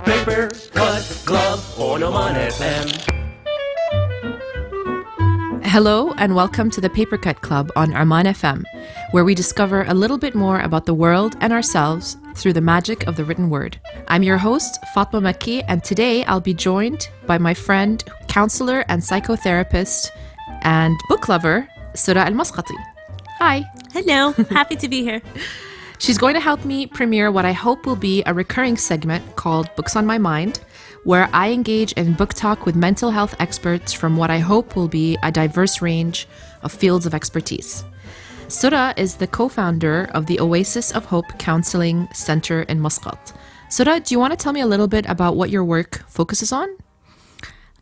Paper Cut Club on Oman FM. Hello and welcome to the Paper Cut Club on Oman FM, where we discover a little bit more about the world and ourselves through the magic of the written word. I'm your host, Fatma Makki, and today I'll be joined by my friend, counselor and psychotherapist and book lover, Sura Al Muscati. Hi. Hello. Happy to be here. She's going to help me premiere what I hope will be a recurring segment called Books on My Mind, where I engage in book talk with mental health experts from what I hope will be a diverse range of fields of expertise. Sura is the co-founder of the Oasis of Hope Counseling Center in Muscat. Sura, do you want to tell me a little bit about what your work focuses on?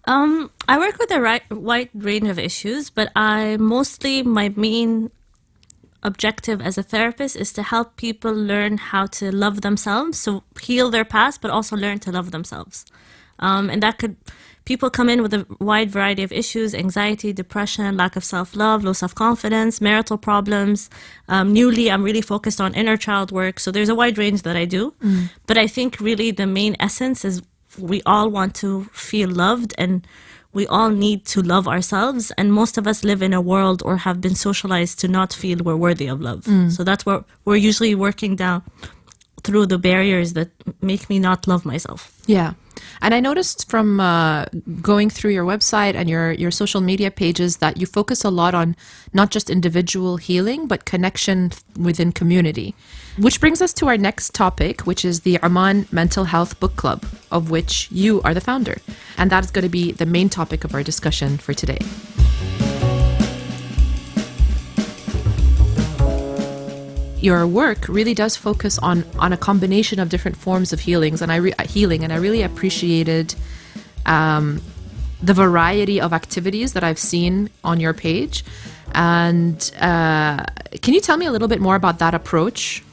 I work with a wide range of issues, but my main objective as a therapist is to help people learn how to love themselves, so heal their past, but also learn to love themselves. And people come in with a wide variety of issues: anxiety, depression, lack of self-love, low self-confidence, marital problems. Newly, I'm really focused on inner child work, so there's a wide range that I do. But I think really the main essence is we all want to feel loved, and we all need to love ourselves, and most of us live in a world or have been socialized to not feel we're worthy of love. So that's what we're usually working down through the barriers that make me not love myself. Yeah. And I noticed from going through your website and your social media pages that you focus a lot on not just individual healing, but connection within community. Which brings us to our next topic, which is the Oman Mental Health Book Club, of which you are the founder. And that is going to be the main topic of our discussion for today. Your work really does focus on a combination of different forms of healing, and I really appreciated the variety of activities that I've seen on your page. And can you tell me a little bit more about that approach?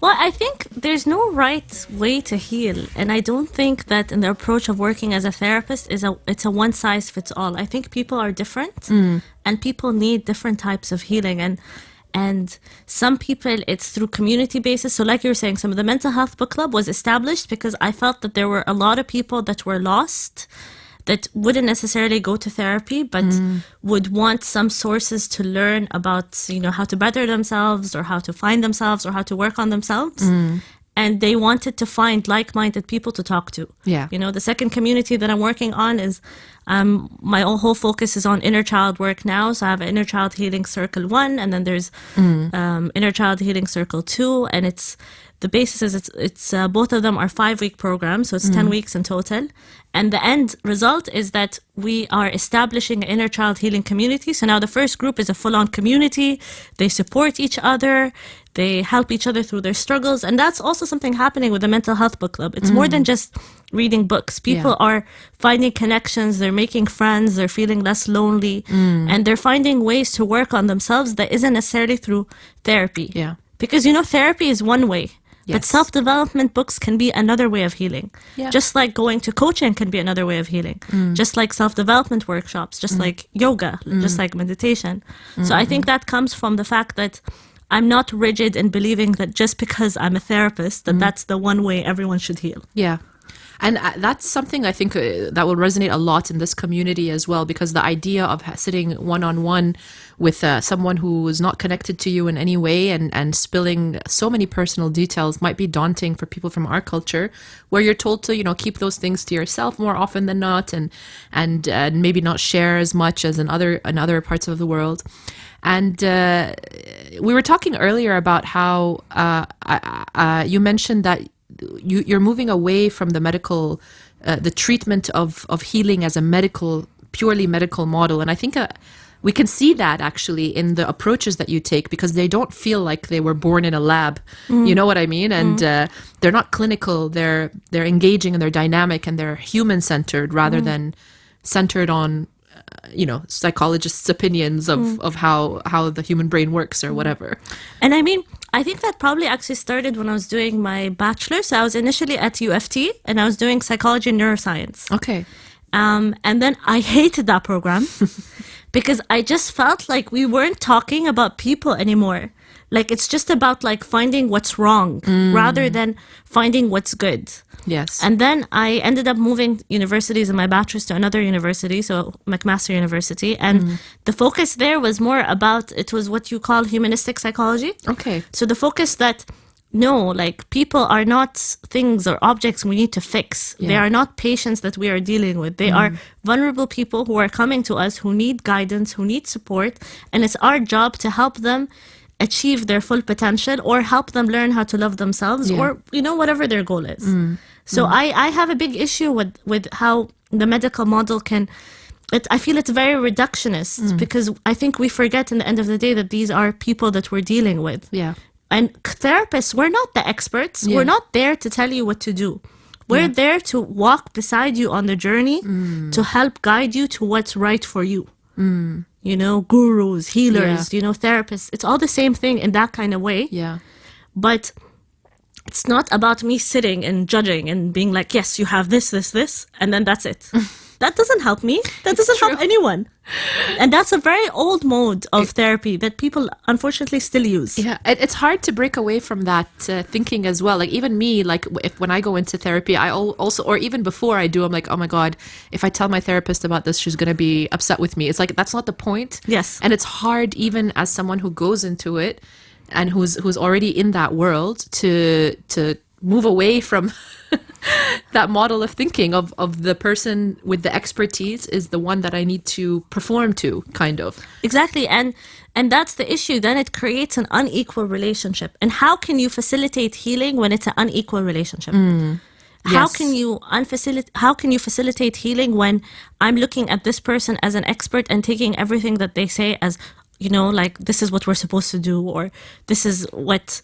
Well, I think there's no right way to heal, and I don't think that in the approach of working as a therapist it's a one size fits all. I think people are different, and people need different types of healing, and some people it's through community basis. So like you were saying, some of the mental health book club was established because I felt that there were a lot of people that were lost, that wouldn't necessarily go to therapy, but would want some sources to learn about, how to better themselves or how to find themselves or how to work on themselves. And they wanted to find like-minded people to talk to. Yeah. The second community that I'm working on is my whole focus is on inner child work now. So I have Inner Child Healing Circle 1, and then there's Inner Child Healing Circle 2, and the basis is it's both of them are 5-week programs, so it's 10 weeks in total. And the end result is that we are establishing an inner child healing community. So now the first group is a full-on community. They support each other. They help each other through their struggles. And that's also something happening with the Mental Health Book Club. It's more than just reading books. People are finding connections. They're making friends. They're feeling less lonely. And they're finding ways to work on themselves that isn't necessarily through therapy. Yeah. Because, therapy is one way. Yes. But self-development books can be another way of healing. Yeah. Just like going to coaching can be another way of healing. Just like self-development workshops, just like yoga, just like meditation. So I think that comes from the fact that I'm not rigid in believing that just because I'm a therapist, that's the one way everyone should heal. Yeah. And that's something I think that will resonate a lot in this community as well, because the idea of sitting one-on-one with someone who is not connected to you in any way and spilling so many personal details might be daunting for people from our culture, where you're told to, keep those things to yourself more often than not, and maybe not share as much as in other parts of the world. And we were talking earlier about how you mentioned that you're moving away from the medical, the treatment of healing as a purely medical model. And I think we can see that actually in the approaches that you take, because they don't feel like they were born in a lab. You know what I mean? And they're not clinical. They're engaging and they're dynamic and they're human-centered rather than centered on psychologists' opinions of how the human brain works or whatever. And I mean, I think that probably actually started when I was doing my bachelor. So I was initially at UFT and I was doing psychology and neuroscience. Okay. And then I hated that program because I just felt like we weren't talking about people anymore. Like, it's just about like finding what's wrong rather than finding what's good. Yes. And then I ended up moving universities in my bachelor's to another university, so McMaster University. And the focus there was more about, it was what you call humanistic psychology. Okay. So the focus that, no, like, people are not things or objects we need to fix. They are not patients that we are dealing with. They are vulnerable people who are coming to us, who need guidance, who need support. And it's our job to help them achieve their full potential, or help them learn how to love themselves, or, you know, whatever their goal is. So I have a big issue with how the medical model can... I feel it's very reductionist, because I think we forget in the end of the day that these are people that we're dealing with. Yeah. And therapists, we're not the experts. We're not there to tell you what to do. We're there to walk beside you on the journey, to help guide you to what's right for you. You know, gurus, healers, you know, therapists. It's all the same thing in that kind of way. Yeah. But it's not about me sitting and judging and being like, yes, you have this, and then that's it. That doesn't help me. That doesn't help anyone. And that's a very old mode of therapy that people unfortunately still use. Yeah, it's hard to break away from that thinking as well. Like, even me, like, when I go into therapy, I also, or even before I do, I'm like, oh my God, if I tell my therapist about this, she's going to be upset with me. It's like, that's not the point. Yes. And it's hard, even as someone who goes into it and who's already in that world, to move away from that model of thinking of the person with the expertise is the one that I need to perform to, kind of. Exactly. And that's the issue. Then it creates an unequal relationship. And how can you facilitate healing when it's an unequal relationship? How Yes. can you facilitate healing when I'm looking at this person as an expert and taking everything that they say as, you know, like, this is what we're supposed to do, or this is the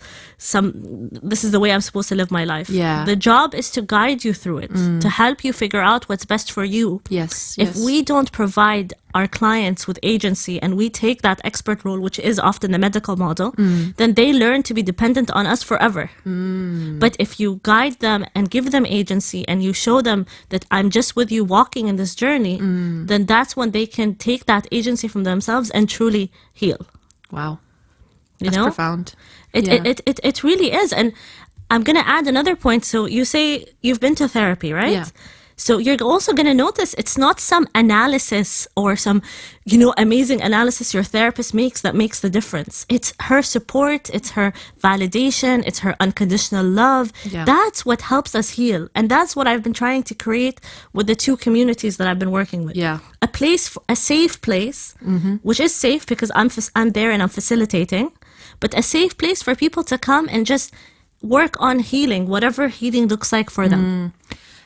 way I'm supposed to live my life. Yeah. The job is to guide you through it, to help you figure out what's best for you. Yes. If we don't provide our clients with agency and we take that expert role, which is often the medical model, then they learn to be dependent on us forever. But if you guide them and give them agency and you show them that I'm just with you walking in this journey, then that's when they can take that agency from themselves and truly heal. Wow. You That's know? profound. It really is. And I'm going to add another point. So you say you've been to therapy, right? Yeah. So you're also going to notice it's not some analysis or some, you know, amazing analysis your therapist makes that makes the difference. It's her support, it's her validation, it's her unconditional love. Yeah. That's what helps us heal. And that's what I've been trying to create with the two communities that I've been working with. Yeah. A place, a safe place, which is safe because I'm there and I'm facilitating, but a safe place for people to come and just work on healing, whatever healing looks like for them.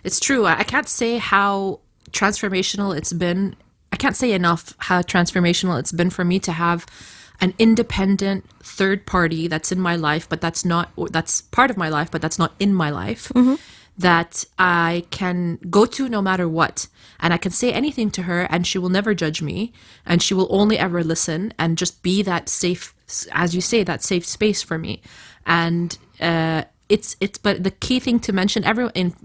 It's true. I can't say how transformational it's been. I can't say enough how transformational it's been for me to have an independent third party that's in my life, but that's part of my life, but that's not in my life, that I can go to no matter what. And I can say anything to her and she will never judge me, and she will only ever listen and just be that safe, as you say, that safe space for me. And but the key thing to mention,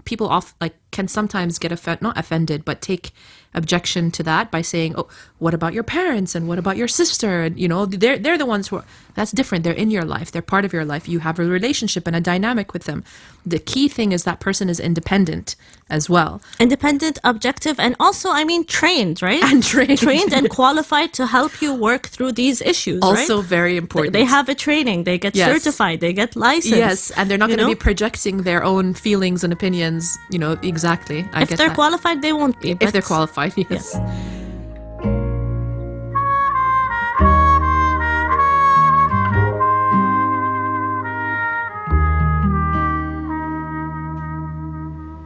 people can sometimes get not offended, but take objection to that by saying, oh, what about your parents and what about your sister? And, you know, they're the ones that's different. They're in your life. They're part of your life. You have a relationship and a dynamic with them. The key thing is that person is independent as well. Independent, objective, and also, I mean, trained, right? And trained. Trained and qualified to help you work through these issues, Also right? very important. They have a training. They get certified. They get licensed. Yes, and they're not going to be projecting their own feelings and opinions, you know, exactly. If they're qualified, they won't be. If they're qualified, yes.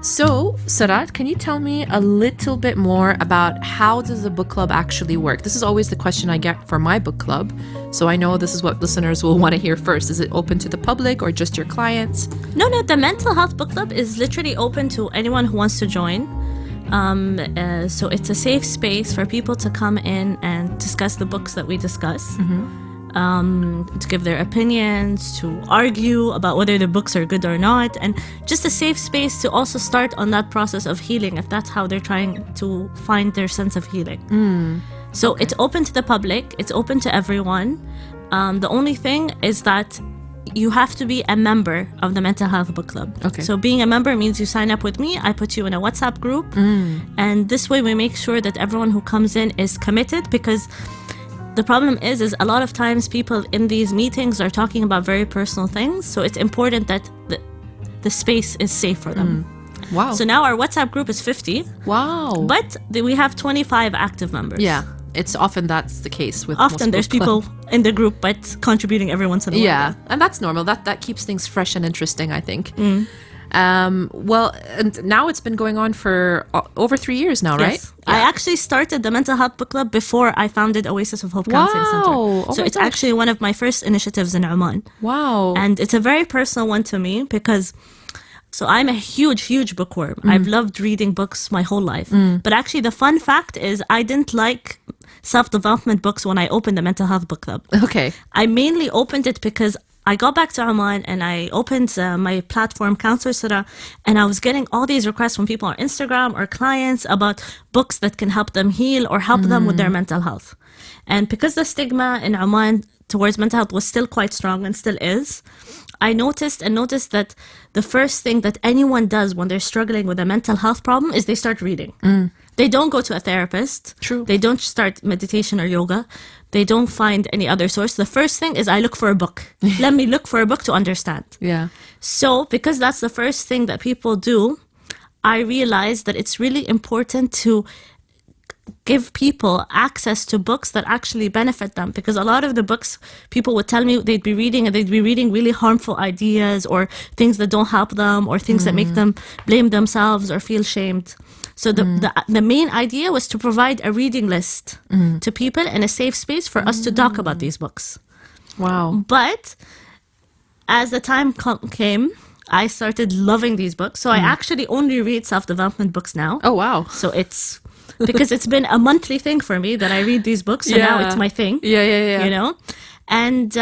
So, Sarat, can you tell me a little bit more about how does the book club actually work? This is always the question I get for my book club. So I know this is what listeners will want to hear first. Is it open to the public or just your clients? No, the mental health book club is literally open to anyone who wants to join. So it's a safe space for people to come in and discuss the books that we discuss. To give their opinions, to argue about whether the books are good or not, and just a safe space to also start on that process of healing if that's how they're trying to find their sense of healing. So it's open to the public, it's open to everyone. The only thing is that you have to be a member of the mental health book club. Okay. So being a member means you sign up with me. I put you in a WhatsApp group. And this way we make sure that everyone who comes in is committed, because the problem is a lot of times people in these meetings are talking about very personal things. So it's important that the space is safe for them. Wow. So now our WhatsApp group is 50. Wow. But we have 25 active members. Yeah. It's often that's the case with Often most there's book club. people in the group, but contributing every once in a while. Yeah, and that's normal. That keeps things fresh and interesting, I think. Well, and now it's been going on for over 3 years now, right? Yes. I actually started the mental health book club before I founded Oasis of Hope Counseling Center. Oh So my it's gosh. actually one of my first initiatives in Oman. Wow. And it's a very personal one to me because I'm a huge bookworm. I've loved reading books my whole life. But actually the fun fact is I didn't like self-development books when I opened the mental health book club. Okay. I mainly opened it because I got back to Oman and I opened my platform, Counselor Sura, and I was getting all these requests from people on Instagram or clients about books that can help them heal or help them with their mental health. And because the stigma in Oman towards mental health was still quite strong and still is, I noticed that the first thing that anyone does when they're struggling with a mental health problem is they start reading. They don't go to a therapist. True. They don't start meditation or yoga. They don't find any other source. The first thing is I look for a book. Let me look for a book to understand. Yeah. So because that's the first thing that people do, I realized that it's really important to give people access to books that actually benefit them, because a lot of the books people would tell me they'd be reading really harmful ideas or things that don't help them or things that make them blame themselves or feel shamed. So the main idea was to provide a reading list to people in a safe space for us to talk about these books. Wow. But as the time came, I started loving these books. So I actually only read self-development books now. Oh, wow. So it's because it's been a monthly thing for me that I read these books. So now it's my thing. Yeah. You know? And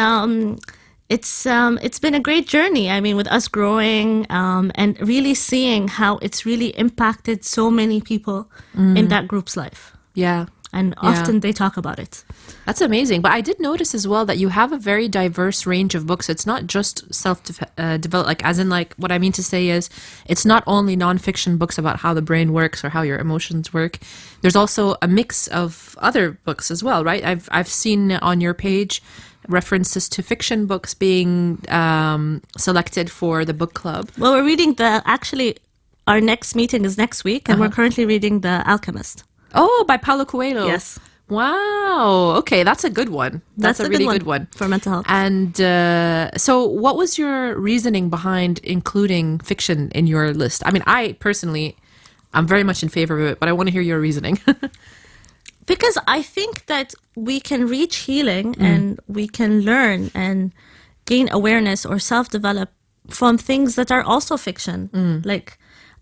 it's been a great journey. I mean, with us growing and really seeing how it's really impacted so many people in that group's life. Yeah. And often they talk about it. That's amazing. But I did notice as well that you have a very diverse range of books. It's not just self-develop, like as in like what I mean to say is it's not only nonfiction books about how the brain works or how your emotions work. There's also a mix of other books as well, right? I've seen on your page references to fiction books being selected for the book club. Well, we're reading our next meeting is next week, and we're currently reading The Alchemist. Oh, by Paolo Coelho. Yes. Wow. Okay, that's a good one. That's a really good one for mental health. And so what was your reasoning behind including fiction in your list? I mean, I'm very much in favor of it, but I want to hear your reasoning. Because I think that we can reach healing and we can learn and gain awareness or self-develop from things that are also fiction. Like,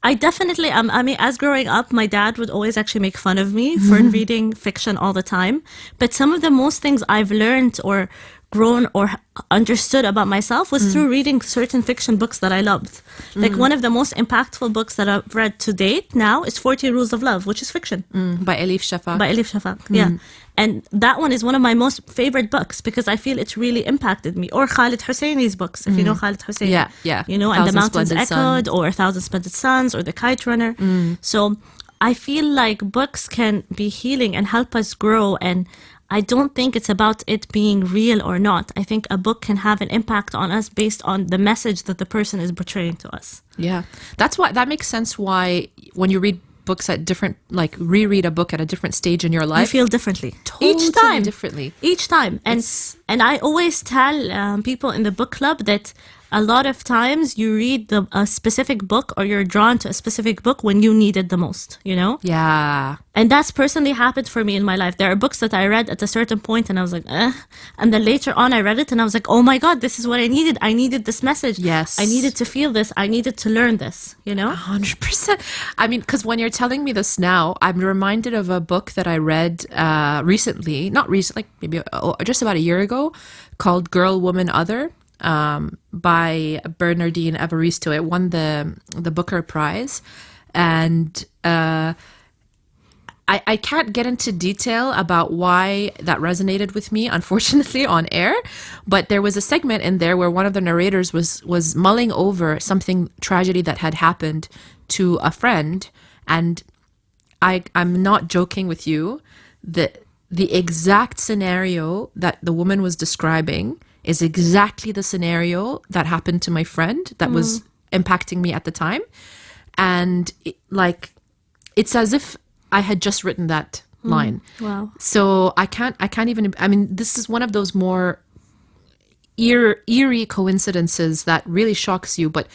I definitely, I mean, as growing up, my dad would always actually make fun of me for reading fiction all the time. But some of the most things I've learned or grown or understood about myself was through reading certain fiction books that I loved. Like one of the most impactful books that I've read to date now is 40 Rules of Love, which is fiction. By Elif Shafak. By Elif Shafak, yeah. And that one is one of my most favorite books because I feel it's really impacted me. Or Khalid Hosseini's books, if you know Khalid Hosseini. Yeah. You know, and The Thousand Mountains Splendid Echoed Sun. or A Thousand Splendid Suns or The Kite Runner. So I feel like books can be healing and help us grow, and I don't think it's about it being real or not. I think a book can have an impact on us based on the message that the person is portraying to us. Yeah. That makes sense why when you read books at different, like reread a book at a different stage in your life. You feel differently. Totally differently. Each time. And I always tell people in the book club that a lot of times you read a specific book or you're drawn to a specific book when you need it the most, you know? Yeah. And that's personally happened for me in my life. There are books that I read at a certain point and I was like, eh. And then later on I read it and I was like, oh my God, this is what I needed. I needed this message. Yes. I needed to feel this. I needed to learn this, you know? 100%. I mean, because when you're telling me this now, I'm reminded of a book that I read recently, not recently, like maybe just about a year ago, called Girl, Woman, Other. By Bernardine Evaristo. It won the Booker Prize, and I can't get into detail about why that resonated with me, unfortunately, on air. But there was a segment in there where one of the narrators was mulling over something tragedy that had happened to a friend, and I'm not joking with you. The exact scenario that the woman was describing is exactly the scenario that happened to my friend that was impacting me at the time. And it's as if I had just written that line. Wow. So I can't even, I mean, this is one of those more eerie coincidences that really shocks you, but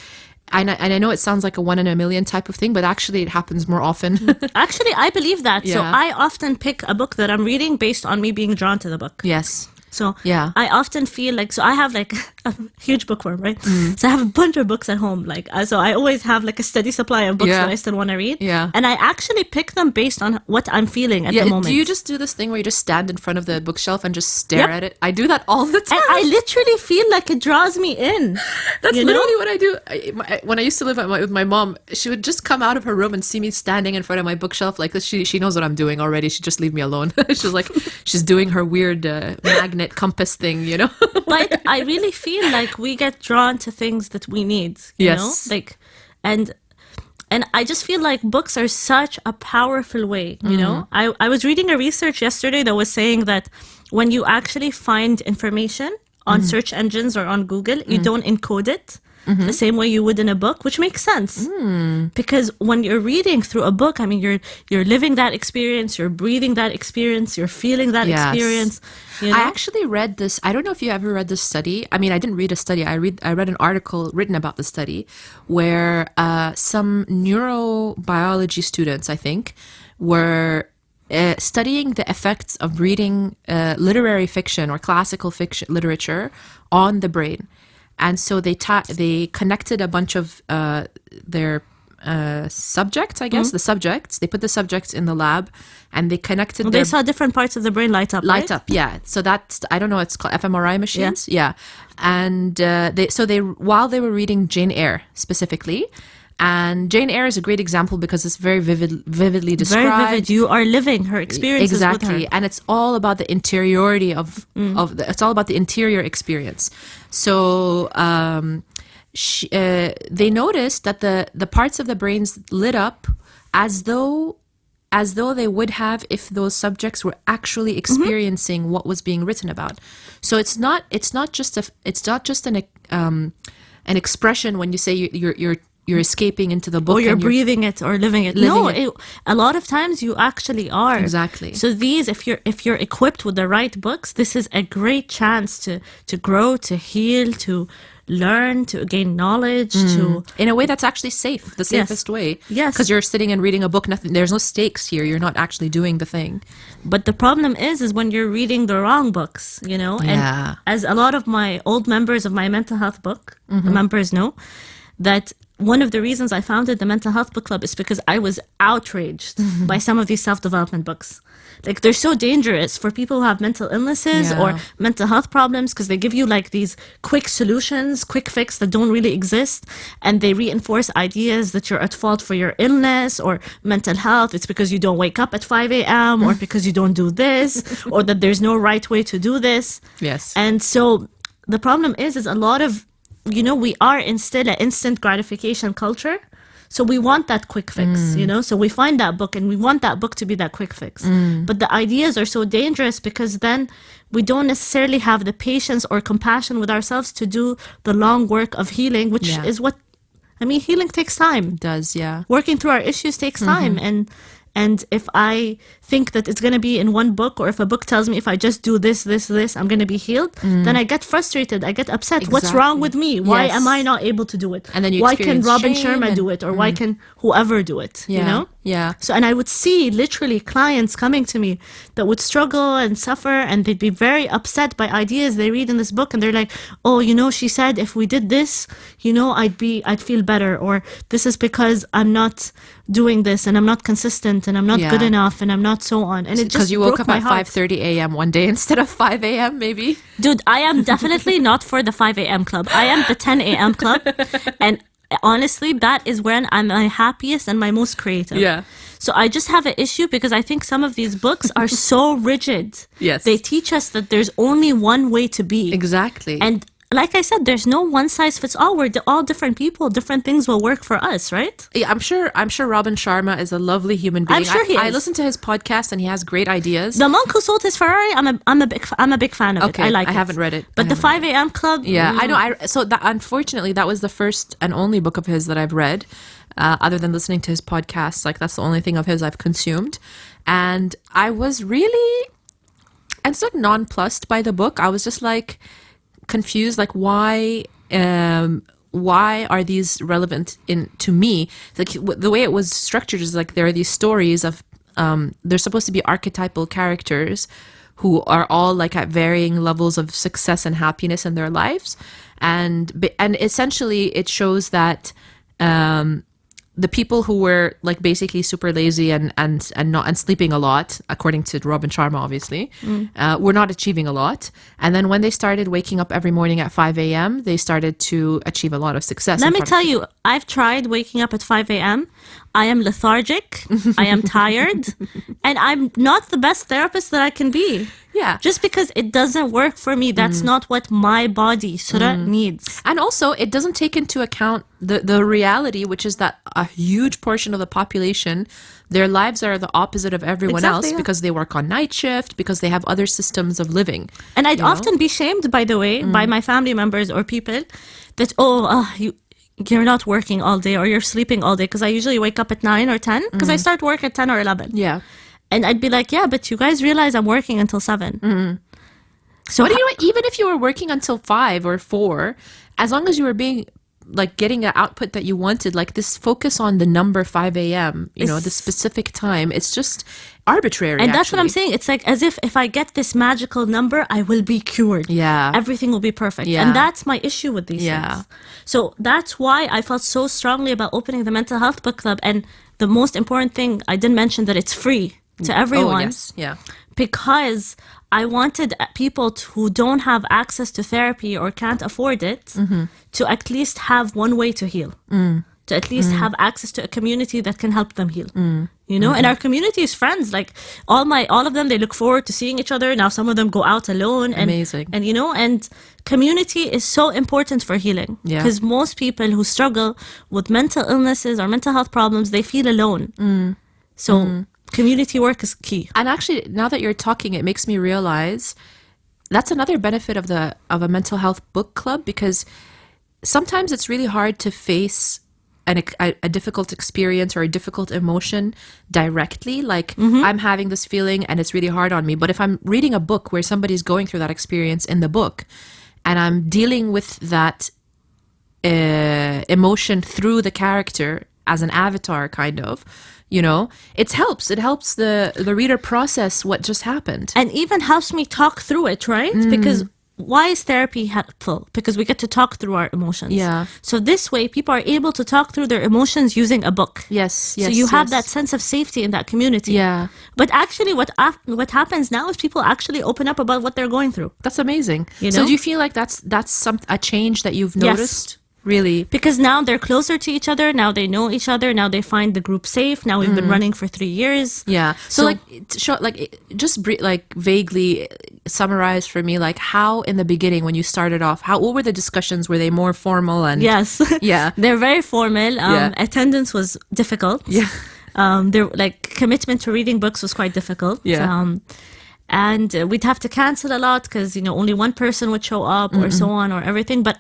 and I know it sounds like a 1 in a million type of thing, but actually it happens more often. Actually, I believe that. So Yeah. I often pick a book that I'm reading based on me being drawn to the book. Yes. So Yeah. I often feel like, so I have like a huge bookworm, right? So I have a bunch of books at home. So I always have like a steady supply of books Yeah. that I still want to read. Yeah. And I actually pick them based on what I'm feeling at the moment. Do you just do this thing where you just stand in front of the bookshelf and just stare at it? I do that all the time. And I literally feel like it draws me in. That's you know? literally what I do. When I used to live with my mom, she would just come out of her room and see me standing in front of my bookshelf like this. She knows what I'm doing already. She'd just leave me alone. She's like, she's doing her weird magnet compass thing, you know? But I really feel like we get drawn to things that we need, you Yes. know? And I just feel like books are such a powerful way, you know? I was reading a research yesterday that was saying that when you actually find information on search engines or on Google, you don't encode it the same way you would in a book, which makes sense. Because when you're reading through a book, I mean, you're living that experience, you're breathing that experience, you're feeling that Yes. experience. You know? I actually read this. I don't know if you ever read this study. I mean, I didn't read a study. I read an article written about the study where some neurobiology students, I think, were studying the effects of reading literary fiction or classical fiction literature on the brain. And so they connected a bunch of their subjects, I guess, the subjects. They put the subjects in the lab, and they connected. They saw different parts of the brain light up. Light right? up, yeah. So that's, I don't know, it's called fMRI machines, yeah. And they while they were reading Jane Eyre specifically, and Jane Eyre is a great example because it's very vividly described. Very vivid. You are living her experiences Exactly, with her. and it's all about the interiority it's all about the interior experience. So they noticed that the parts of the brains lit up as though they would have if those subjects were actually experiencing what was being written about. So it's not just an expression when you say you're escaping into the book, Or you're and breathing it or living it. A lot of times you actually are. Exactly. So if you're equipped with the right books, this is a great chance to grow, to heal, to learn, to gain knowledge, to in a way that's actually safe, the safest way. Yes. Because you're sitting and reading a book, there's no stakes here. You're not actually doing the thing. But the problem is when you're reading the wrong books, you know? Yeah. And as a lot of my old members of my mental health book, members know, that one of the reasons I founded the Mental Health Book Club is because I was outraged by some of these self-development books. Like, they're so dangerous for people who have mental illnesses or mental health problems because they give you like these quick solutions, quick fix that don't really exist. And they reinforce ideas that you're at fault for your illness or mental health. It's because you don't wake up at 5 a.m. or because you don't do this or that there's no right way to do this. Yes. And so the problem is a lot of, you know, we are still an instant gratification culture. So we want that quick fix, you know? So we find that book and we want that book to be that quick fix. But the ideas are so dangerous because then we don't necessarily have the patience or compassion with ourselves to do the long work of healing, which is what, I mean, healing takes time. It does, yeah. Working through our issues takes time. And if I think that it's going to be in one book, or if a book tells me if I just do this, I'm going to be healed, then I get frustrated. I get upset. What's wrong with me? Why am I not able to do it? And then you why can experience Robin shame Sharma do it? Or why can whoever do it? Yeah. You know? Yeah. So, and I would see literally clients coming to me that would struggle and suffer, and they'd be very upset by ideas they read in this book. And they're like, oh, you know, she said if we did this, you know, I'd feel better. Or this is because I'm not doing this and I'm not consistent and I'm not good enough and I'm not so on. And it just because you woke broke up my at heart. 5:30 a.m. one day instead of 5 a.m. maybe. Dude, I am definitely not for the 5 a.m. club. I am the 10 a.m. club. And honestly, that is when I'm my happiest and my most creative. Yeah. So I just have an issue because I think some of these books are so rigid. Yes. They teach us that there's only one way to be. Exactly. And like I said, there's no one size fits all. We're all different people. Different things will work for us, right? Yeah, I'm sure Robin Sharma is a lovely human being. I'm sure he I is. listen to his podcast and he has great ideas. The Monk Who Sold His Ferrari, I'm a big fan of it. I like it. I haven't read it. But the 5 a.m. Club, Yeah, I know. So that, unfortunately, that was the first and only book of his that I've read, other than listening to his podcasts. Like, that's the only thing of his I've consumed. And I was really, instead of nonplussed by the book, I was just like confused, like why are these relevant to me? Like the way it was structured is like there are these stories of they're supposed to be archetypal characters who are all like at varying levels of success and happiness in their lives, and essentially it shows that the people who were like basically super lazy and sleeping a lot, according to Robin Sharma, obviously, were not achieving a lot. And then when they started waking up every morning at 5 a.m., they started to achieve a lot of success. Let me tell you, I've tried waking up at 5 a.m. I am lethargic. I am tired. And I'm not the best therapist that I can be. Yeah. Just because it doesn't work for me, that's not what my body, Sura, needs. And also, it doesn't take into account the reality, which is that a huge portion of the population, their lives are the opposite of everyone else because they work on night shift, because they have other systems of living. And I'd often be shamed, by the way, by my family members or people that, you're not working all day or you're sleeping all day, because I usually wake up at 9 or 10 because I start work at 10 or 11. Yeah. And I'd be like, yeah, but you guys realize I'm working until 7. So But you know what? Even if you were working until 5 or 4, as long as you were getting an output that you wanted, like this focus on the number 5 a.m., the specific time, it's just arbitrary. And that's what I'm saying. It's like as if I get this magical number, I will be cured. Yeah. Everything will be perfect. Yeah. And that's my issue with these Yeah. things. So that's why I felt so strongly about opening the Mental Health Book Club. And the most important thing, I didn't mention that it's free to everyone. Oh, yes. Yeah. Because I wanted people who don't have access to therapy or can't afford it to at least have one way to heal. To at least have access to a community that can help them heal. And our community is friends. Like all of them, they look forward to seeing each other. Now some of them go out alone. And, Amazing. And community is so important for healing. Yeah. Because most people who struggle with mental illnesses or mental health problems, they feel alone. So community work is key. And actually, now that you're talking, it makes me realize that's another benefit of a mental health book club, because sometimes it's really hard to face a difficult experience or a difficult emotion directly. Like I'm having this feeling and it's really hard on me. But if I'm reading a book where somebody's going through that experience in the book and I'm dealing with that emotion through the character as an avatar, kind of, it helps the reader process what just happened, and even helps me talk through it, right? Because why is therapy helpful? Because we get to talk through our emotions. Yeah. So this way people are able to talk through their emotions using a book. Yes. So you have that sense of safety in that community. Yeah. But actually what happens now is people actually open up about what they're going through. That's amazing. So do you feel like that's a change that you've noticed? Really? Because now they're closer to each other. Now they know each other. Now they find the group safe. Now we've been running for 3 years. Yeah. So vaguely summarize for me, like how in the beginning when you started off, what were the discussions? Were they more formal? And yes, yeah, they're very formal. Attendance was difficult. Yeah. Commitment to reading books was quite difficult. Yeah. And we'd have to cancel a lot because, only one person would show up or so on or everything. But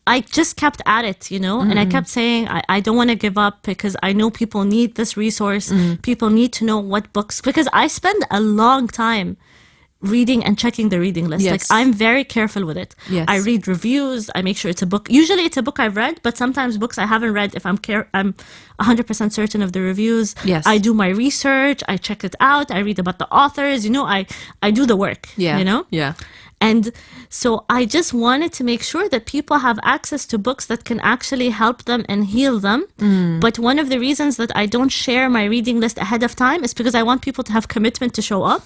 I just kept at it, and I kept saying, I don't want to give up because I know people need this resource. People need to know what books, because I spend a long time reading and checking the reading list. Yes. Like I'm very careful with it. Yes. I read reviews. I make sure it's a book. Usually it's a book I've read, but sometimes books I haven't read, if I'm 100% certain of the reviews. Yes. I do my research. I check it out. I read about the authors. I do the work. Yeah. Yeah. And so I just wanted to make sure that people have access to books that can actually help them and heal them. But one of the reasons that I don't share my reading list ahead of time is because I want people to have commitment to show up.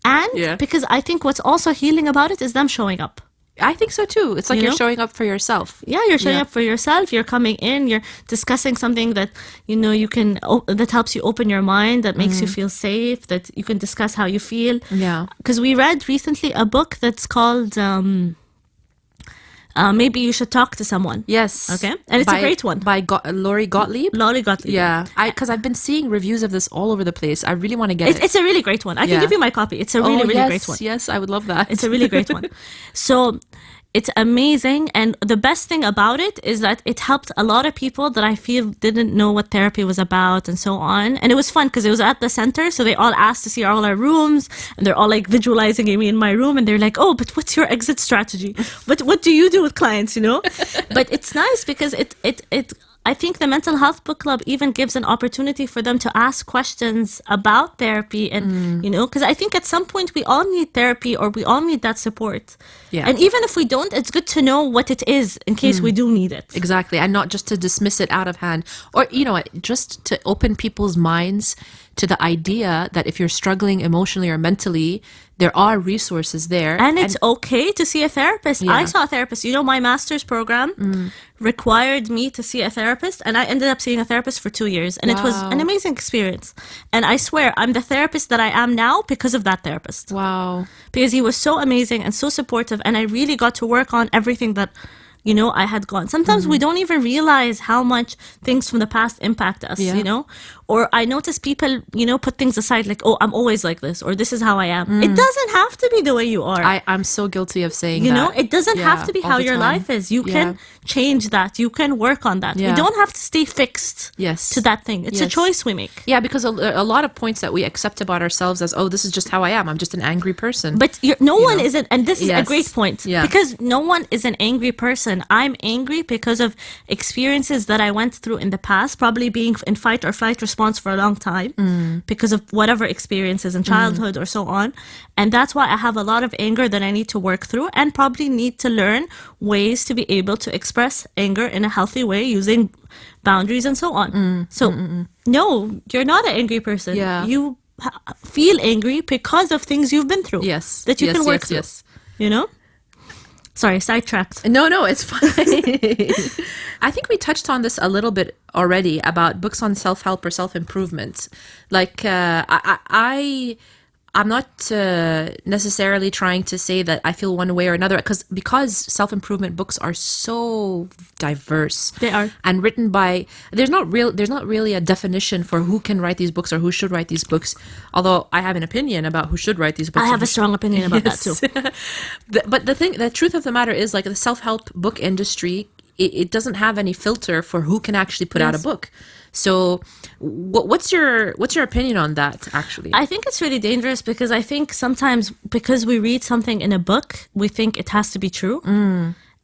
And because I think what's also healing about it is them showing up. I think so too. It's like You you're know? showing up for yourself. Yeah, you're showing up for yourself. You're coming in. You're discussing something that you can that helps you open your mind, that makes you feel safe. That you can discuss how you feel. Yeah. Because we read recently a book that's called Maybe You Should Talk to Someone. Yes. Okay. And it's a great one. By Lorrie Gottlieb. Lorrie Gottlieb. Yeah. Because I've been seeing reviews of this all over the place. I really want to get it. It's a really great one. I can Yeah. give you my copy. It's a really, really great one. Yes, I would love that. It's a really great one. So it's amazing. And the best thing about it is that it helped a lot of people that I feel didn't know what therapy was about and so on. And it was fun because it was at the center. So they all asked to see all our rooms and they're all like visualizing me in my room. And they're like, oh, but what's your exit strategy? But what do you do with clients, But it's nice because I think the Mental Health Book Club even gives an opportunity for them to ask questions about therapy and, because I think at some point we all need therapy or we all need that support. Yeah. And even if we don't, it's good to know what it is in case we do need it. Exactly. And not just to dismiss it out of hand or, just to open people's minds to the idea that if you're struggling emotionally or mentally, there are resources there. And it's okay to see a therapist. Yeah. I saw a therapist. My master's program required me to see a therapist. And I ended up seeing a therapist for 2 years. And it was an amazing experience. And I swear, I'm the therapist that I am now because of that therapist. Wow. Because he was so amazing and so supportive. And I really got to work on everything that I had gone. Sometimes we don't even realize how much things from the past impact us, Or I notice people, put things aside like, oh, I'm always like this, or this is how I am. It doesn't have to be the way you are. I'm so guilty of saying that. It doesn't have to be all how the your time. life is. You can change that. You can work on that. Yeah. We don't have to stay fixed to that thing. It's a choice we make. Yeah, because a lot of points that we accept about ourselves as, oh, this is just how I am. I'm just an angry person. But no one isn't, and this is a great point, Yeah. because no one is an angry person. I'm angry because of experiences that I went through in the past, probably being in fight or flight response for a long time because of whatever experiences in childhood or so on. And that's why I have a lot of anger that I need to work through and probably need to learn ways to be able to express anger in a healthy way using boundaries and so on. No, you're not an angry person. Yeah. You feel angry because of things you've been through. Yes. That you Yes, can work yes, through. yes. Sorry, sidetracked. No, it's fine. I think we touched on this a little bit already about books on self-help or self-improvement. Like, I'm not necessarily trying to say that I feel one way or another because self-improvement books are so diverse. They are. And written by there's not really a definition for who can write these books or who should write these books. Although I have an opinion about who should write these books. I have a strong opinion about that too. But the truth of the matter is, like, the self-help book industry, it doesn't have any filter for who can actually put out a book. So what's your opinion on that, actually? I think it's really dangerous because I think sometimes because we read something in a book, we think it has to be true.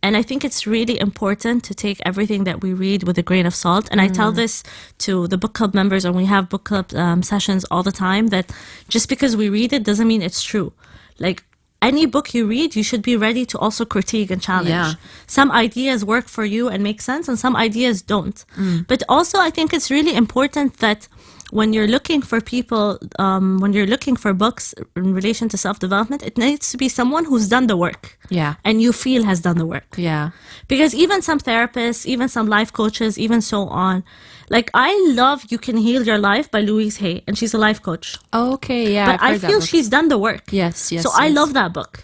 And I think it's really important to take everything that we read with a grain of salt. And I tell this to the book club members, and we have book club sessions all the time, that just because we read it doesn't mean it's true. Like, any book you read, you should be ready to also critique and challenge. Yeah. Some ideas work for you and make sense, and some ideas don't. But also, I think it's really important that when you're looking for people, when you're looking for books in relation to self-development, it needs to be someone who's done the work. Yeah. And you feel has done the work. Yeah. Because even some therapists, even some life coaches, even so on, like, I love You Can Heal Your Life by Louise Hay, and she's a life coach. Okay, yeah. But I feel she's done the work. Yes. So I love that book,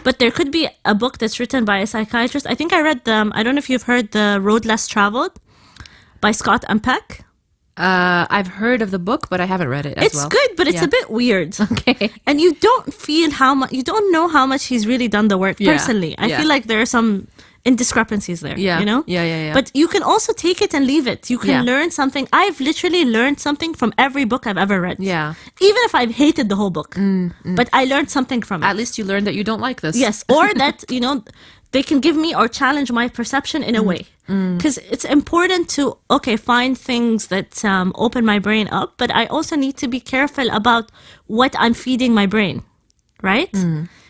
But there could be a book that's written by a psychiatrist. I think I read I don't know if you've heard The Road Less Traveled by Scott and Peck. I've heard of the book, but I haven't read it as well. It's good, but it's a bit weird. Okay. And you don't feel you don't know how much he's really done the work personally. I feel like there are some indiscrepancies there, Yeah. But you can also take it and leave it. You can learn something. I've literally learned something from every book I've ever read. Yeah. Even if I've hated the whole book. But I learned something from it. At least you learned that you don't like this. Yes. Or that, they can give me or challenge my perception in a way. Because it's important to, find things that open my brain up. But I also need to be careful about what I'm feeding my brain. Right?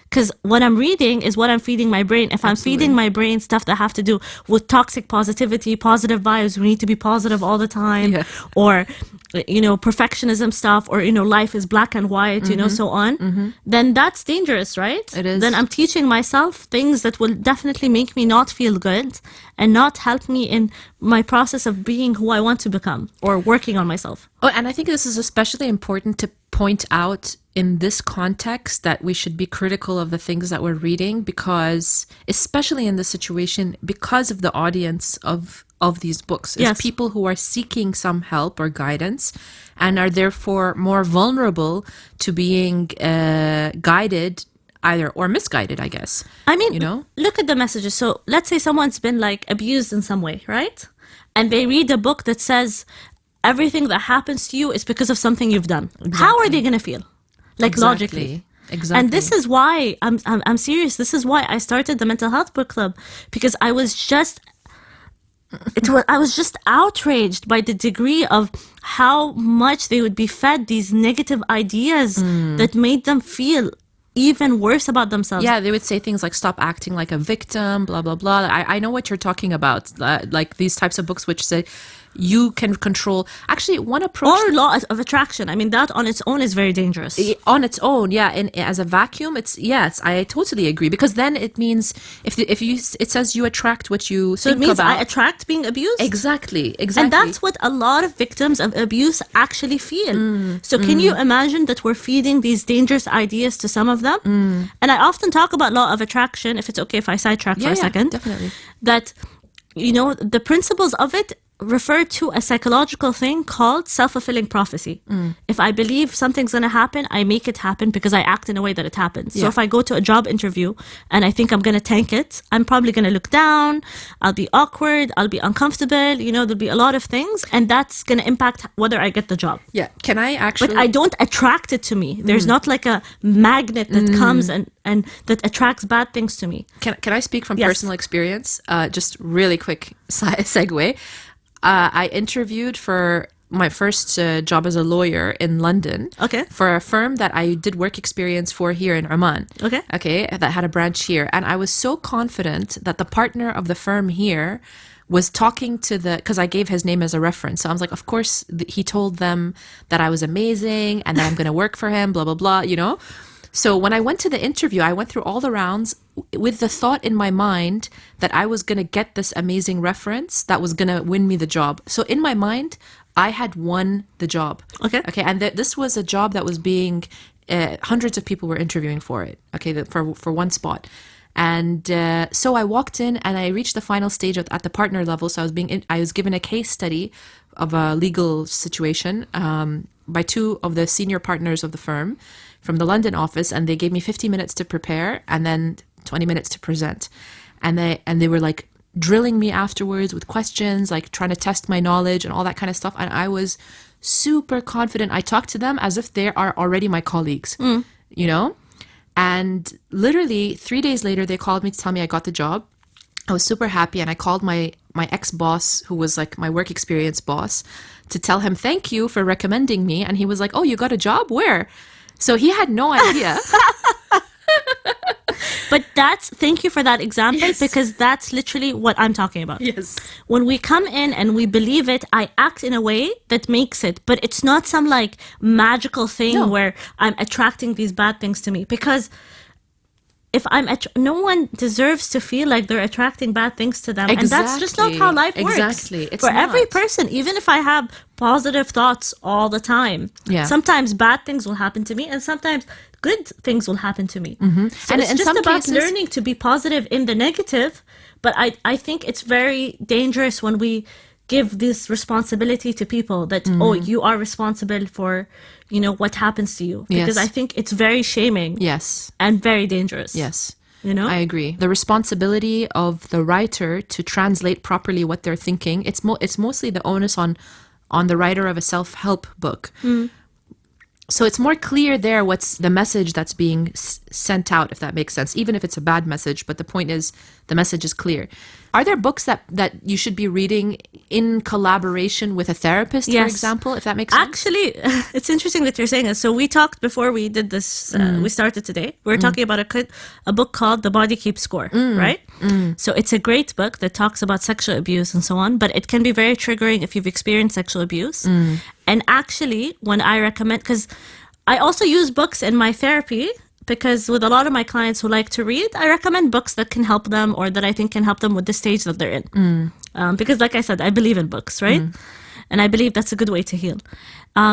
Because what I'm reading is what I'm feeding my brain. If I'm feeding my brain stuff that have to do with toxic positivity, positive vibes, we need to be positive all the time. Yeah. Or perfectionism stuff, or, life is black and white, so on, then that's dangerous, right? It is. Then I'm teaching myself things that will definitely make me not feel good and not help me in my process of being who I want to become or working on myself. Oh, and I think this is especially important to point out in this context, that we should be critical of the things that we're reading, because especially in this situation, because of the audience of these books, is Yes. people who are seeking some help or guidance and are therefore more vulnerable to being guided either or misguided, I guess. I mean, You know? look at the messages. So let's say someone's been like abused in some way, right? And they read a book that says everything that happens to you is because of something you've done. How are they going to feel? Like logically. Exactly. And this is why I'm serious. This is why I started the mental health book club, because I was just outraged by the degree of how much they would be fed these negative ideas that made them feel even worse about themselves. Yeah, they would say things like stop acting like a victim, blah, blah, blah. I know what you're talking about. Like these types of books which say you can control. Actually, one approach... Or law of attraction. I mean, that on its own is very dangerous. On its own, yeah. And as a vacuum, yes, I totally agree. Because then it means it says you attract what you So think it means about. I attract being abused? Exactly. And that's what a lot of victims of abuse actually feel. So can you imagine that we're feeding these dangerous ideas to some of them? And I often talk about law of attraction, if it's okay if I sidetrack for a second. Definitely. That, the principles of it refer to a psychological thing called self-fulfilling prophecy. If I believe something's going to happen, I make it happen because I act in a way that it happens. So Yeah. if I go to a job interview and I think I'm going to tank it, I'm probably going to look down, I'll be awkward, I'll be uncomfortable, there'll be a lot of things, and that's going to impact whether I get the job. Yeah. Can I actually... But I don't attract it to me. There's not like a magnet that comes and that attracts bad things to me. Can I speak from Yes. personal experience? Just really quick segue. I interviewed for my first job as a lawyer in London. Okay. For a firm that I did work experience for here in Oman. Okay. That had a branch here. And I was so confident that the partner of the firm here was talking to because I gave his name as a reference. So I was like, of course, he told them that I was amazing and that I'm going to work for him, blah, blah, blah, So when I went to the interview, I went through all the rounds with the thought in my mind that I was going to get this amazing reference that was going to win me the job. So in my mind, I had won the job. Okay. Okay. And this was a job that was being, hundreds of people were interviewing for it. Okay. For one spot. And so I walked in and I reached the final stage at the partner level. So I was given a case study of a legal situation by two of the senior partners of the firm from the London office, and they gave me 50 minutes to prepare and then 20 minutes to present. And they were like drilling me afterwards with questions, like trying to test my knowledge and all that kind of stuff. And I was super confident. I talked to them as if they are already my colleagues, And literally 3 days later, they called me to tell me I got the job. I was super happy, and I called my ex-boss, who was like my work experience boss, to tell him thank you for recommending me. And he was like, oh, you got a job? Where? So he had no idea. But thank you for that example, because that's literally what I'm talking about. Yes. When we come in and we believe it, I act in a way that makes it, but it's not some like magical thing where I'm attracting these bad things to me, because if no one deserves to feel like they're attracting bad things to them. Exactly. And that's just not how life works. Exactly. It's For every not. person, even if I have positive thoughts all the time, sometimes bad things will happen to me and sometimes good things will happen to me. Mm-hmm. So And it's in just some about cases, learning to be positive in the negative. But I think it's very dangerous when we give this responsibility to people that, you are responsible for, what happens to you. Because I think it's very shaming. Yes. And very dangerous. Yes. I agree. The responsibility of the writer to translate properly what they're thinking, it's mostly the onus on the writer of a self-help book. So it's more clear there what's the message that's being sent out, if that makes sense, even if it's a bad message. But the point is the message is clear. Are there books that you should be reading in collaboration with a therapist, for example, if that makes sense? Actually, it's interesting that you're saying this. So we talked before we did this, we started today. We were talking about a book called The Body Keeps Score, right? So it's a great book that talks about sexual abuse and so on, but it can be very triggering if you've experienced sexual abuse. And actually, when I recommend, because I also use books in my therapy, because with a lot of my clients who like to read, I recommend books that can help them or that I think can help them with the stage that they're in. Because like I said, I believe in books, right? And I believe that's a good way to heal.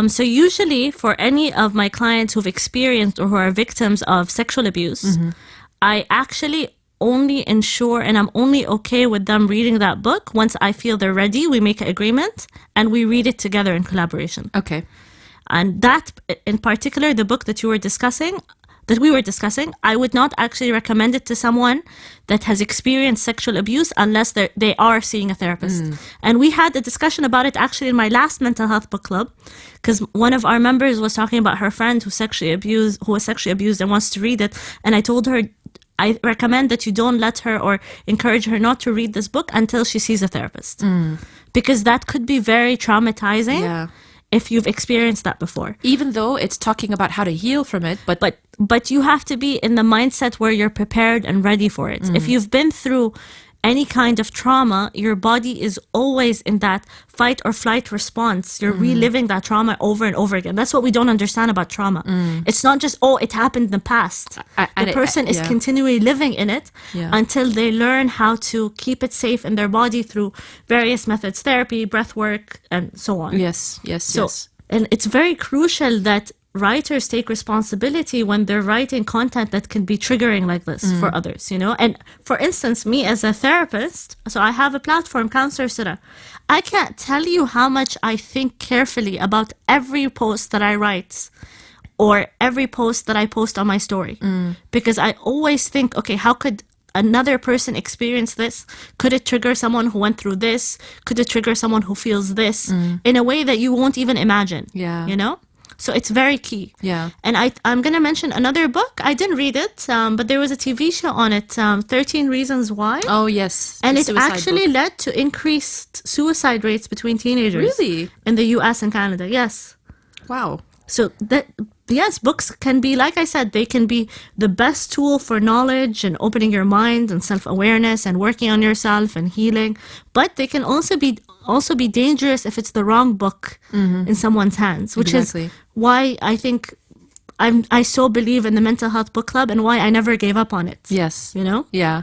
So usually for any of my clients who've experienced or who are victims of sexual abuse, I actually only ensure and I'm only okay with them reading that book once I feel they're ready. We make an agreement and we read it together in collaboration. Okay. And that in particular, the book that we were discussing, I would not actually recommend it to someone that has experienced sexual abuse unless they are seeing a therapist. And we had a discussion about it actually in my last mental health book club, because one of our members was talking about her friend who was sexually abused and wants to read it. And I told her, I recommend that you don't let her or encourage her not to read this book until she sees a therapist. Because that could be very traumatizing. If you've experienced that before. Even though it's talking about how to heal from it, but you have to be in the mindset where you're prepared and ready for it. If you've been through any kind of trauma, your body is always in that fight or flight response. You're reliving that trauma over and over again. That's what we don't understand about trauma. It's not just, it happened in the past. The person is continually living in it until they learn how to keep it safe in their body through various methods, therapy, breath work, and so on. Yes. And it's very crucial that writers take responsibility when they're writing content that can be triggering like this for others, And for instance, me as a therapist, so I have a platform, Counselor Sura. I can't tell you how much I think carefully about every post that I write or every post that I post on my story. Because I always think, okay, how could another person experience this? Could it trigger someone who went through this? Could it trigger someone who feels this in a way that you won't even imagine? So it's very key. And I'm going to mention another book. I didn't read it, but there was a TV show on it, 13 Reasons Why. Oh, yes. And it actually led to increased suicide rates between teenagers. Really? In the US and Canada, yes. Wow. So yes, books can be, like I said, they can be the best tool for knowledge and opening your mind and self-awareness and working on yourself and healing. But they can also be dangerous if it's the wrong book in someone's hands, which is why I think I so believe in the mental health book club and why I never gave up on it. Yes. Yeah.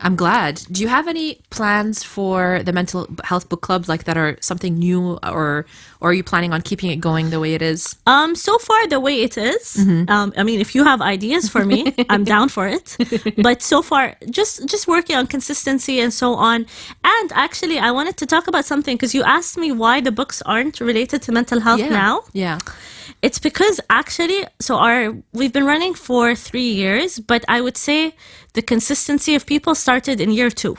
I'm glad. Do you have any plans for the mental health book club, like that are something new, or are you planning on keeping it going the way it is? So far the way it is. I mean, if you have ideas for me, I'm down for it. But so far, just working on consistency and so on. And actually, I wanted to talk about something because you asked me why the books aren't related to mental health now. Yeah. It's because actually, we've been running for 3 years, but I would say the consistency of people started in year 2.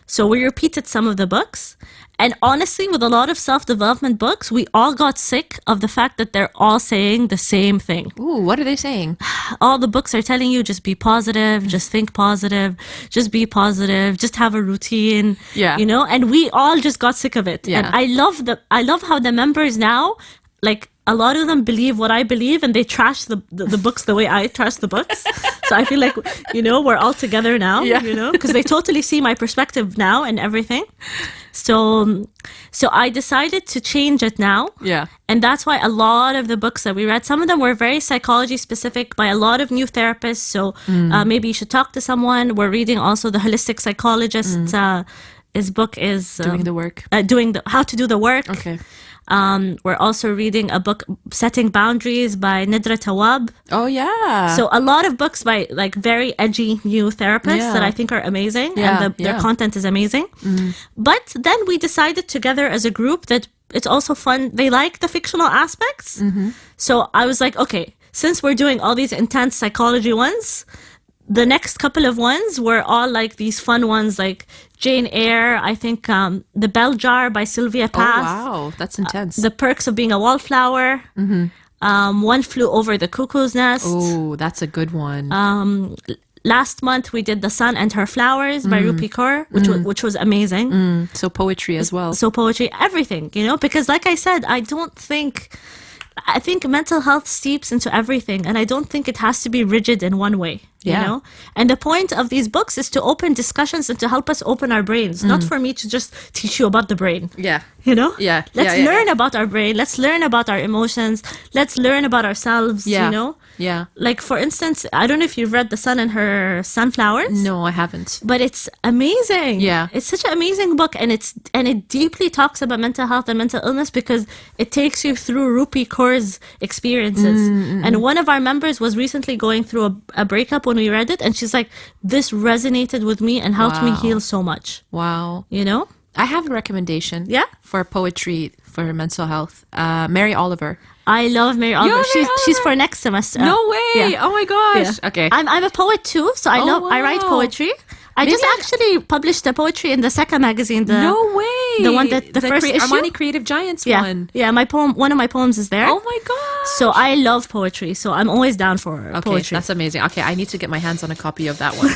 So we repeated some of the books. And honestly, with a lot of self-development books, we all got sick of the fact that they're all saying the same thing. Ooh, what are they saying? All the books are telling you just be positive, just think positive, just be positive, just have a routine. And we all just got sick of it. And I love how the members now, like, a lot of them believe what I believe and they trash the books the way I trash the books. So I feel like, we're all together now, because they totally see my perspective now and everything. So I decided to change it now. Yeah. And that's why a lot of the books that we read, some of them were very psychology specific by a lot of new therapists. So maybe you should talk to someone. We're reading also the Holistic Psychologist. His book is Doing the Work. How to Do the Work. Okay. We're also reading a book, Setting Boundaries by Nedra Tawwab. Oh, yeah. So a lot of books by like very edgy new therapists that I think are amazing. And their content is amazing. But then we decided together as a group that it's also fun. They like the fictional aspects. So I was like, okay, since we're doing all these intense psychology ones, the next couple of ones were all like these fun ones, like Jane Eyre, I think The Bell Jar by Sylvia Plath. Oh, wow. That's intense. The Perks of Being a Wallflower. One Flew Over the Cuckoo's Nest. Oh, that's a good one. last month we did The Sun and Her Flowers by Rupi Kaur, which was amazing. So poetry as well. So poetry, everything, because like I said, I think mental health seeps into everything, and I don't think it has to be rigid in one way, you know? And the point of these books is to open discussions and to help us open our brains, not for me to just teach you about the brain. Yeah. Let's learn about our brain. Let's learn about our emotions. Let's learn about ourselves, Yeah. Like, for instance, I don't know if you've read The Sun and Her Sunflowers. No, I haven't. But it's amazing. Yeah. It's such an amazing book, and it deeply talks about mental health and mental illness because it takes you through Rupi Kaur's experiences. And one of our members was recently going through a breakup when we read it, and she's like, this resonated with me and helped me heal so much. Wow. I have a recommendation. Yeah? For poetry for mental health. Mary Oliver. I love Mary Oliver. She's for next semester. No way! Yeah. Oh my gosh! Yeah. Okay. I'm a poet too, so I write poetry. I just actually published the poetry in the Secca magazine. No way! The one that the first issue. Armani Creative Giants one. Yeah, one of my poems is there. Oh my gosh! So I love poetry, so I'm always down for poetry. That's amazing. Okay, I need to get my hands on a copy of that one.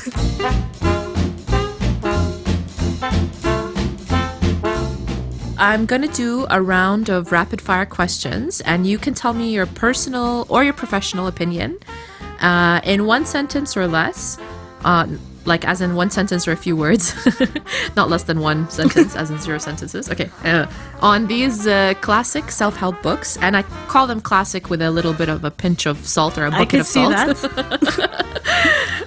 I'm going to do a round of rapid fire questions, and you can tell me your personal or your professional opinion in one sentence or less, like as in one sentence or a few words, not less than one sentence, as in 0 sentences. Okay. On these classic self-help books, and I call them classic with a little bit of a pinch of salt or a bucket of salt. I can see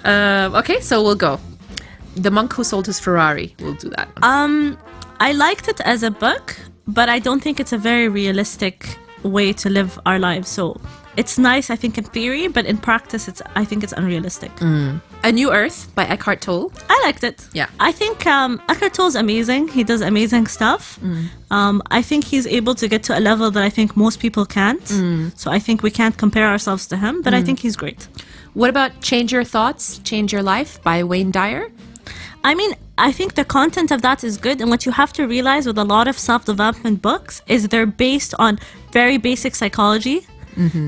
that. Okay, so we'll go. The Monk Who Sold His Ferrari. We'll do that one. I liked it as a book, but I don't think it's a very realistic way to live our lives. So it's nice, I think, in theory, but in practice, I think it's unrealistic. A New Earth by Eckhart Tolle. I liked it. Yeah. I think Eckhart Tolle's amazing. He does amazing stuff. I think he's able to get to a level that I think most people can't. So I think we can't compare ourselves to him, but I think he's great. What about Change Your Thoughts, Change Your Life by Wayne Dyer? I mean, I think the content of that is good, and what you have to realize with a lot of self-development books is they're based on very basic psychology.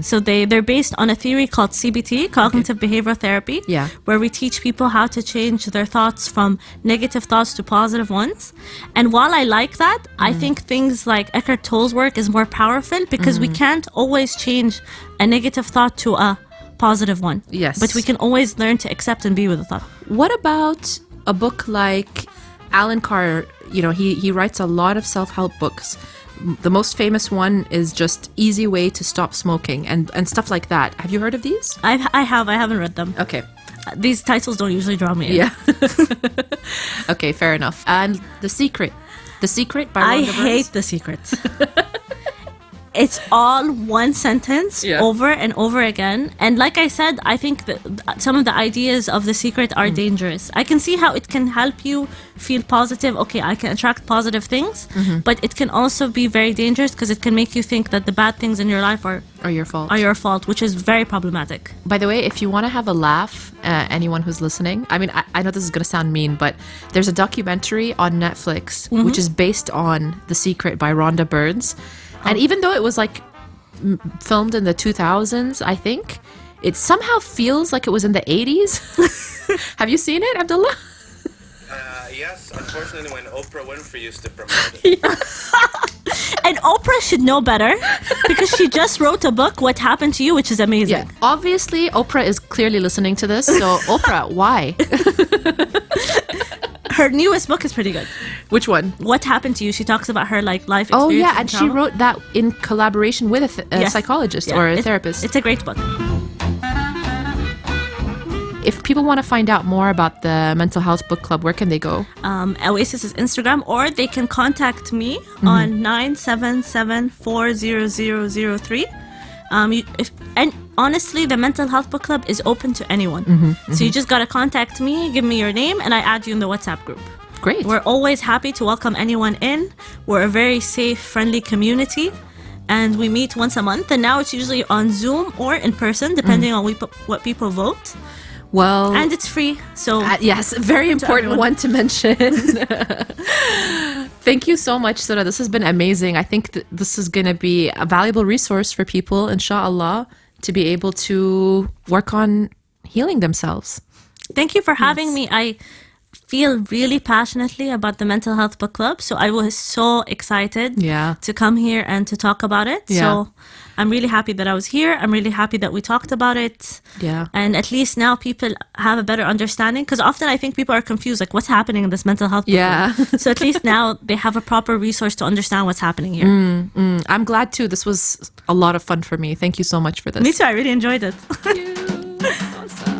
So they're based on a theory called CBT, Cognitive Behavioral Therapy, where we teach people how to change their thoughts from negative thoughts to positive ones. And while I like that, I think things like Eckhart Tolle's work is more powerful because we can't always change a negative thought to a positive one. Yes. But we can always learn to accept and be with the thought. What about a book like Alan Carr? He writes a lot of self-help books. The most famous one is just Easy Way to Stop Smoking and stuff like that. Have you heard of these? I haven't read them. Okay. These titles don't usually draw me in. Yeah. Okay, fair enough. And The Secret by Rhonda. I hate The Secret. It's all one sentence over and over again. And like I said, I think that some of the ideas of The Secret are dangerous. I can see how it can help you feel positive. Okay, I can attract positive things. But it can also be very dangerous because it can make you think that the bad things in your life are your fault. Are your fault, which is very problematic. By the way, if you want to have a laugh, anyone who's listening, I mean, I know this is going to sound mean, but there's a documentary on Netflix which is based on The Secret by Rhonda Byrnes. And even though it was like filmed in the 2000s, I think, it somehow feels like it was in the 80s. Have you seen it, Abdullah? Yes, unfortunately when Oprah Winfrey used to promote it. And Oprah should know better because she just wrote a book, What Happened to You, which is amazing. Yeah. Obviously, Oprah is clearly listening to this. So, Oprah, why? Her newest book is pretty good. Which one? What Happened to You? She talks about her life experience. Oh, yeah, and she wrote that in collaboration with a psychologist or a therapist. It's a great book. If people want to find out more about the Mental Health Book Club, where can they go? Oasis is Instagram, or they can contact me on 977-40003. And honestly, the Mental Health Book Club is open to anyone. So you just got to contact me, give me your name, and I add you in the WhatsApp group. Great. We're always happy to welcome anyone in. We're a very safe, friendly community. And we meet once a month. And now it's usually on Zoom or in person, depending on what people vote. Well, and it's free. So yes, very important one to mention. Thank you so much, Sura. This has been amazing. I think this is going to be a valuable resource for people, inshallah, to be able to work on healing themselves. Thank you for having me. I feel really passionately about the Mental Health Book Club, so I was so excited to come here and to talk about it. So I'm really happy that I was here. I'm really happy that we talked about it. Yeah. And at least now people have a better understanding, because often I think people are confused, like, what's happening in this mental health book club? So at least now they have a proper resource to understand what's happening here. I'm glad too. This was a lot of fun for me. Thank you so much for this. Me too. I really enjoyed it. Thank you. Awesome.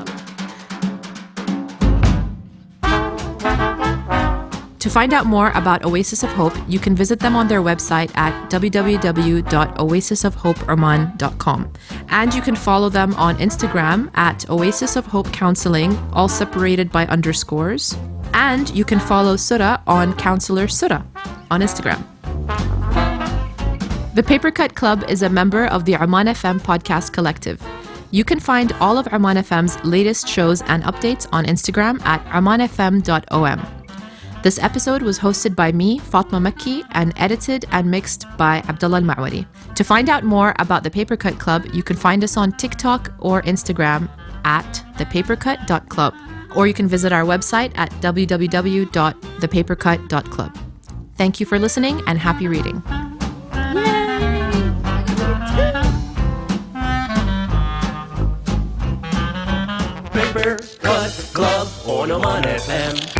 To find out more about Oasis of Hope, you can visit them on their website at www.oasisofhopeoman.com. And you can follow them on Instagram at Oasis of Hope Counseling, all separated by underscores. And you can follow Sura on Counselor Sura on Instagram. The Papercut Club is a member of the Oman FM Podcast Collective. You can find all of Oman FM's latest shows and updates on Instagram at omanfm.om. This episode was hosted by me, Fatma Makki, and edited and mixed by Abdullah Al-Ma'wari. To find out more about the Papercut Club, you can find us on TikTok or Instagram at thepapercut.club, or you can visit our website at www.thepapercut.club. Thank you for listening and happy reading. Paper Cut Club on Oman FM.